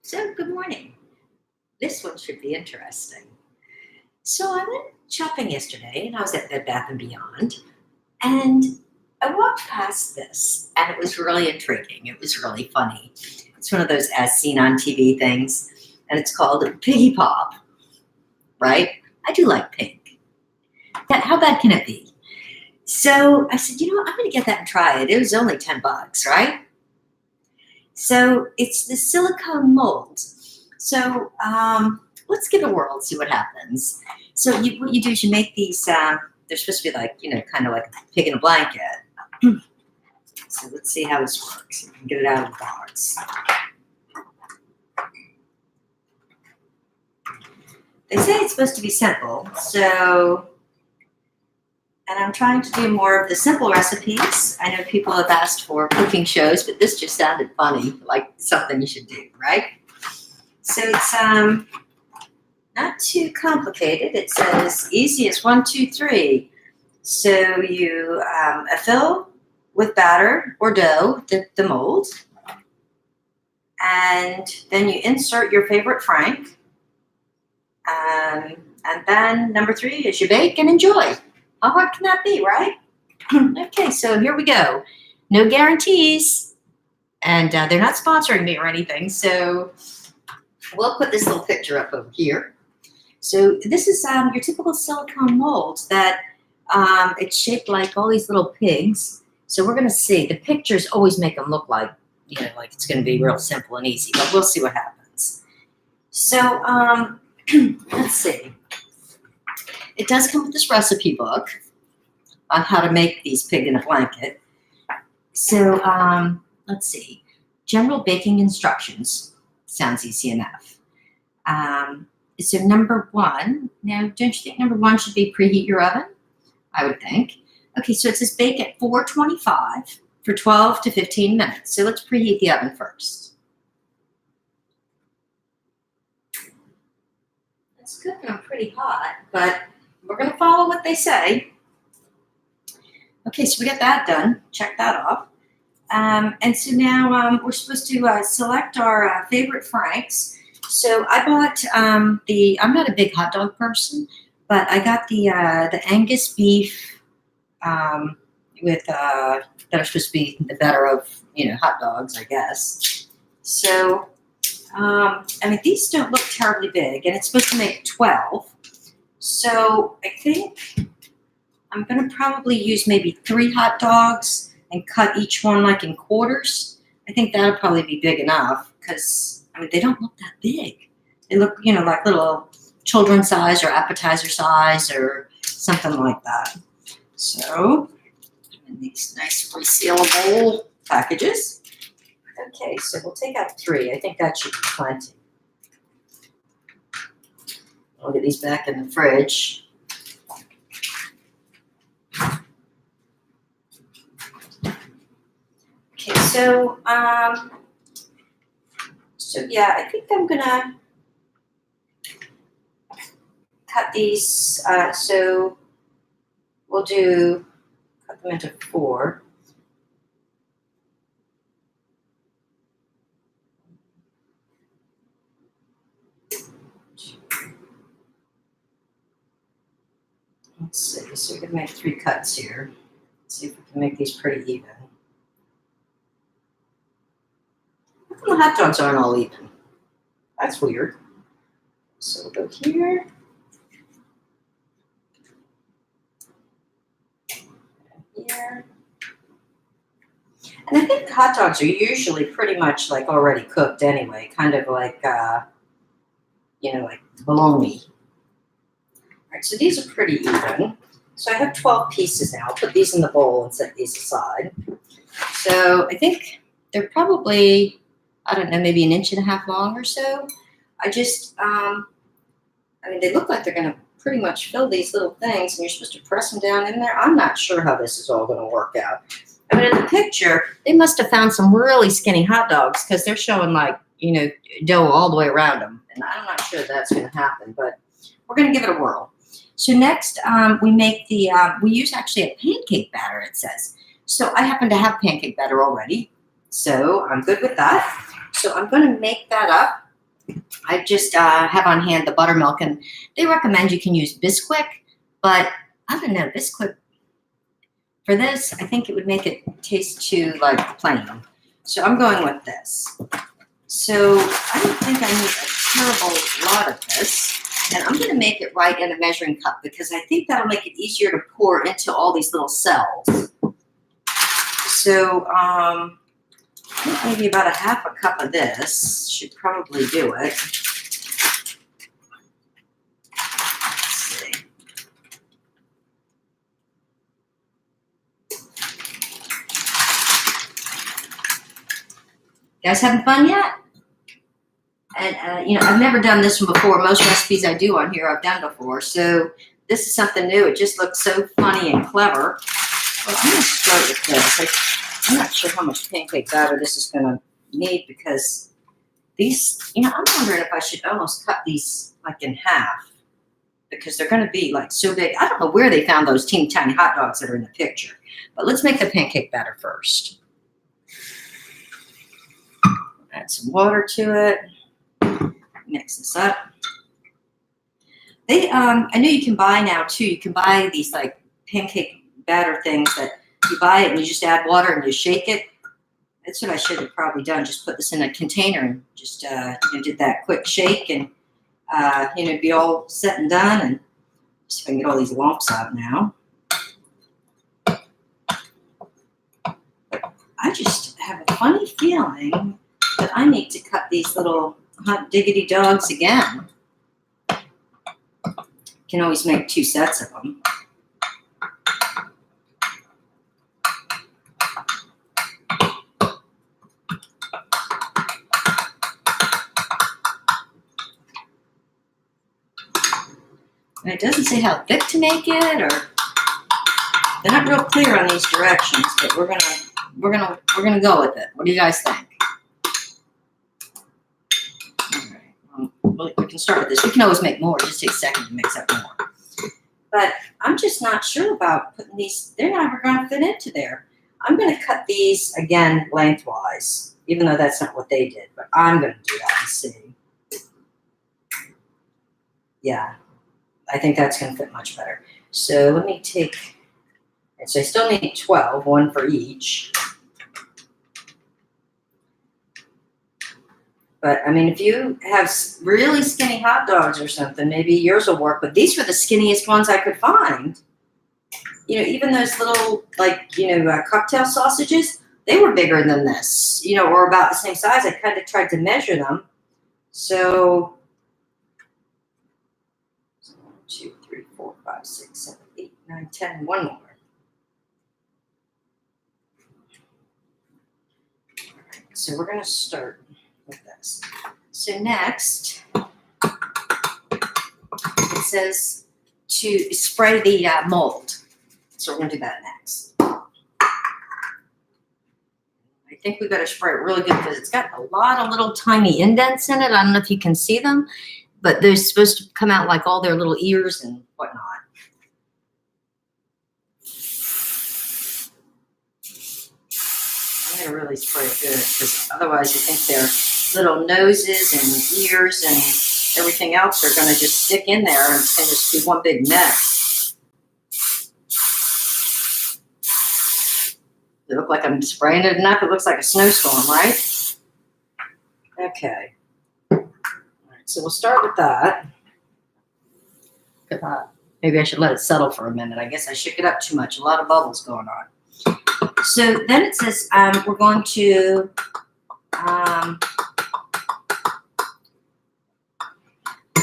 So, good morning. This one should be interesting. So, I went shopping yesterday and I was at Bed Bath and Beyond, and I walked past this and it was really intriguing. It was really funny. It's one of those as seen on TV things, and it's called Piggy Pop, right? I do like pink. How bad can it be? So I said, I'm going to get that and try it. It was only $10, right? So it's the silicone mold. So let's give it a whirl and see what happens. So what you do is you make these. They're supposed to be like kind of like a pig in a blanket. So let's see how this works. You can get it out of the box. They say it's supposed to be simple. So, and I'm trying to do more of the simple recipes. I know people have asked for cooking shows, but this just sounded funny, like something you should do, right? So it's not too complicated. It says easy as 1, 2, 3. So you fill with batter or dough the mold, and then you insert your favorite frank. And then number 3 is you bake and enjoy. How hard can that be, right? Okay, so here we go. No guarantees, and they're not sponsoring me or anything. So we'll put this little picture up over here. So this is your typical silicone mold that it's shaped like all these little pigs. So we're going to see. The pictures always make them look like, like it's going to be real simple and easy, but we'll see what happens. So let's see. It does come with this recipe book on how to make these pig in a blanket. So let's see. General baking instructions. Sounds easy enough. So number 1. Now, don't you think number 1 should be preheat your oven? I would think. Okay, so it says bake at 425 for 12 to 15 minutes. So let's preheat the oven first. It's cooking pretty hot, but we're going to follow what they say. Okay, so we got that done. Check that off. And so now we're supposed to select our favorite franks. So I bought I'm not a big hot dog person, but I got the Angus beef with that are supposed to be the better of hot dogs, I guess. So these don't look terribly big, and it's supposed to make 12. So I think I'm going to probably use maybe 3 hot dogs and cut each one like in quarters. I think that'll probably be big enough because they don't look that big. They look like little children's size or appetizer size or something like that. So in these nice resealable packages. Okay, so we'll take out 3. I think that should be plenty. I'll get these back in the fridge. Okay, so yeah, I think I'm gonna cut these. So we'll cut them into 4. Let's see. So we're gonna make 3 cuts here. Let's see if we can make these pretty even. How come the hot dogs aren't all even? That's weird. So we'll go here. And here. And I think hot dogs are usually pretty much like already cooked anyway, kind of like like bologna. All right, so these are pretty even. So I have 12 pieces now. I'll put these in the bowl and set these aside. So I think they're probably, I don't know, maybe 1.5 inches long or so. I just, they look like they're going to pretty much fill these little things, and you're supposed to press them down in there. I'm not sure how this is all going to work out. In the picture, they must have found some really skinny hot dogs because they're showing like, dough all the way around them. And I'm not sure that's going to happen, but we're going to give it a whirl. So next, we make we use actually a pancake batter, it says. So I happen to have pancake batter already, so I'm good with that. So I'm going to make that up I just have on hand the buttermilk, and they recommend you can use Bisquick, but I don't know, Bisquick, for this, I think it would make it taste too, like, plain. So I'm going with this. So I don't think I need a terrible lot of this. And I'm going to make it right in a measuring cup because I think that'll make it easier to pour into all these little cells. So I think maybe about a half a cup of this should probably do it. Let's see. You guys having fun yet? And, you know, I've never done this one before. Most recipes I do on here I've done before. So this is something new. It just looks so funny and clever. Well, I'm going to start with this. I'm not sure how much pancake batter this is going to need because these, you know, I'm wondering if I should almost cut these like in half because they're going to be like so big. I don't know where they found those teeny tiny hot dogs that are in the picture. But let's make the pancake batter first. Add some water to it. Mix this up. I know you can buy now too. You can buy these like pancake batter things that you buy it and you just add water and you shake it. That's what I should have probably done. Just put this in a container and just did that quick shake and be all set and done. And just if I can get all these lumps out now. I just have a funny feeling that I need to cut these little hot diggity dogs again. Can always make 2 sets of them. And it doesn't say how thick to make it, or they're not real clear on these directions, but we're gonna go with it. What do you guys think? Well, we can start with this. We can always make more. It just takes a second to mix up more. But I'm just not sure about putting these. They're never going to fit into there. I'm going to cut these again lengthwise, even though that's not what they did. But I'm going to do that and see. Yeah, I think that's going to fit much better. So let me take. So I still need 12, one for each. But, I mean, if you have really skinny hot dogs or something, maybe yours will work. But these were the skinniest ones I could find. You know, even those little, like, cocktail sausages, they were bigger than this, or about the same size. I kind of tried to measure them. So, 1, 2, 3, 4, 5, 6, 7, 8, 9, 10, one more. All right, so we're going to start with this. So next, it says to spray the mold. So we're going to do that next. I think we got to spray it really good because it's got a lot of little tiny indents in it. I don't know if you can see them, but they're supposed to come out like all their little ears and whatnot. I'm going to really spray it good because otherwise I think they're little noses and ears and everything else are going to just stick in there and it's going to just be one big mess. Does it look like I'm spraying it enough? It looks like a snowstorm, right? Okay. All right, so we'll start with that. Maybe I should let it settle for a minute. I guess I shook it up too much. A lot of bubbles going on. So then it says we're going to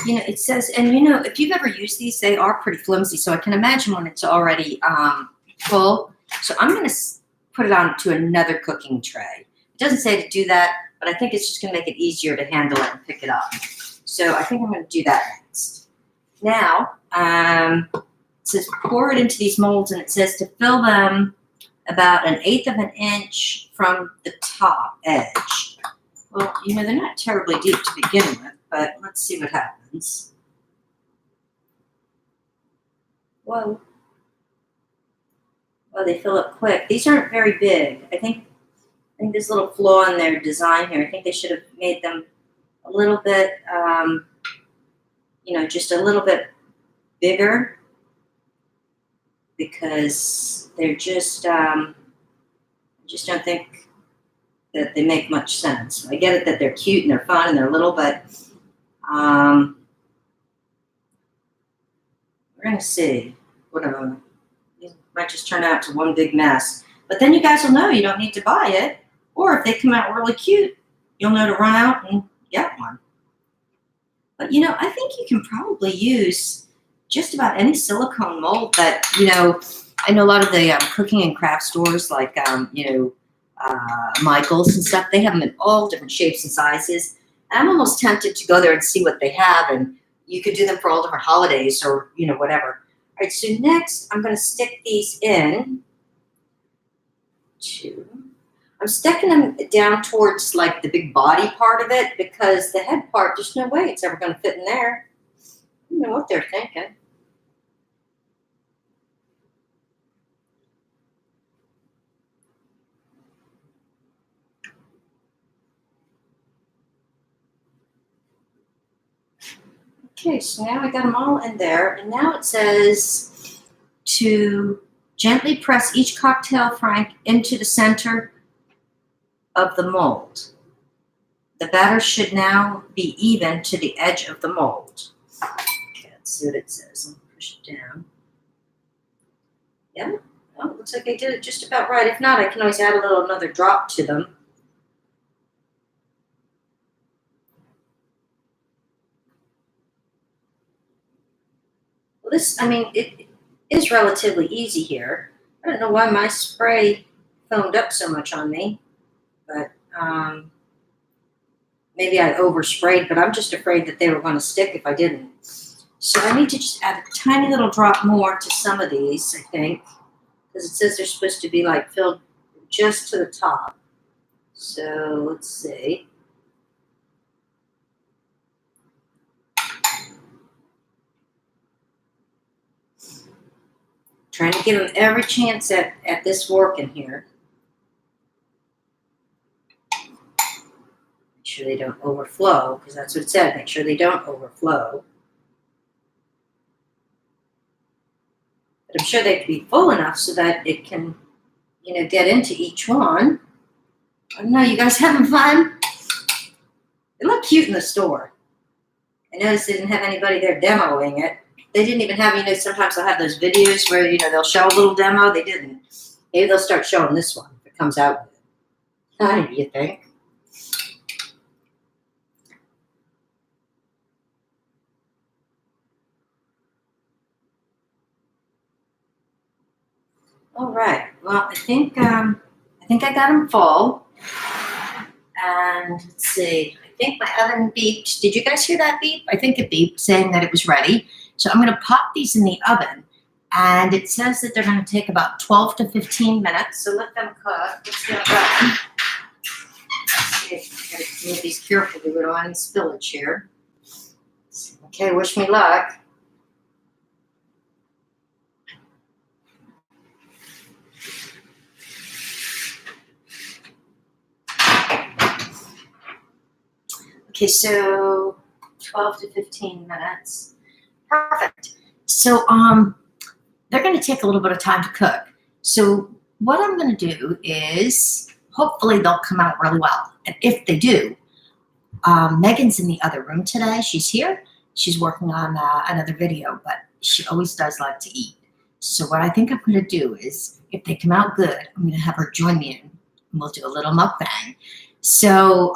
it says, and if you've ever used these, they are pretty flimsy. So I can imagine when it's already full. So I'm going to put it on to another cooking tray. It doesn't say to do that, but I think it's just going to make it easier to handle it and pick it up. So I think I'm going to do that next. Now, it says pour it into these molds, and it says to fill them about 1/8 of an inch from the top edge. Well, they're not terribly deep to begin with, but let's see what happens. Whoa. Well, they fill up quick. These aren't very big. I think there's a little flaw in their design here. I think they should have made them a little bit, just a little bit bigger, because they're I just don't think that they make much sense. I get it that they're cute and they're fun and they're little, but we're gonna see. Whatever. It might just turn out to one big mess. But then you guys will know you don't need to buy it. Or if they come out really cute, you'll know to run out and get one. But I think you can probably use just about any silicone mold that, I know a lot of the cooking and craft stores like, Michael's and stuff, they have them in all different shapes and sizes. And I'm almost tempted to go there and see what they have, and you could do them for all different holidays or, whatever. All right, so next I'm going to stick these in. I'm sticking them down towards like the big body part of it, because the head part, there's no way it's ever going to fit in there. I don't know what they're thinking. Okay, so now I got them all in there, and now it says to gently press each cocktail frank into the center of the mold. The batter should now be even to the edge of the mold. Okay, let's see what it says. Let me push it down. Yeah, well, it looks like I did it just about right. If not, I can always add another drop to them. Well, it is relatively easy here. I don't know why my spray foamed up so much on me, but maybe I oversprayed, but I'm just afraid that they were going to stick if I didn't. So I need to just add a tiny little drop more to some of these, I think, because it says they're supposed to be like filled just to the top. So let's see. Trying to give them every chance at this working here. Make sure they don't overflow, because that's what it said. Make sure they don't overflow. But I'm sure they can be full enough so that it can, get into each one. I don't know, you guys having fun? They look cute in the store. I noticed they didn't have anybody there demoing it. They didn't even have, sometimes they'll have those videos where, they'll show a little demo. They didn't. Maybe they'll start showing this one if it comes out with it. How do you think? All right. Well, I think I got them full. And let's see. I think my oven beeped. Did you guys hear that beep? I think it beeped, saying that it was ready. So I'm going to pop these in the oven, and it says that they're going to take about 12 to 15 minutes. So let them cook. Let's get going. Let's see. I got to move these carefully. We don't want any spillage here. Okay, wish me luck. Okay, so 12 to 15 minutes. Perfect. So they're going to take a little bit of time to cook. So what I'm going to do is, hopefully they'll come out really well. And if they do, Megan's in the other room today. She's here. She's working on another video, but she always does like to eat. So what I think I'm going to do is, if they come out good, I'm going to have her join me in, and we'll do a little mukbang. So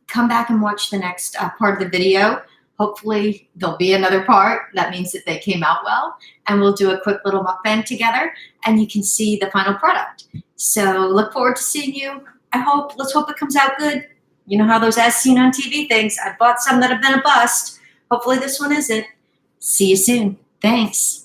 come back and watch the next part of the video. Hopefully there'll be another part. That means that they came out well, and we'll do a quick little mukbang together, and you can see the final product. So look forward to seeing you. Let's hope it comes out good. You know how those as seen on TV things. I bought some that have been a bust. Hopefully this one isn't. See you soon. Thanks.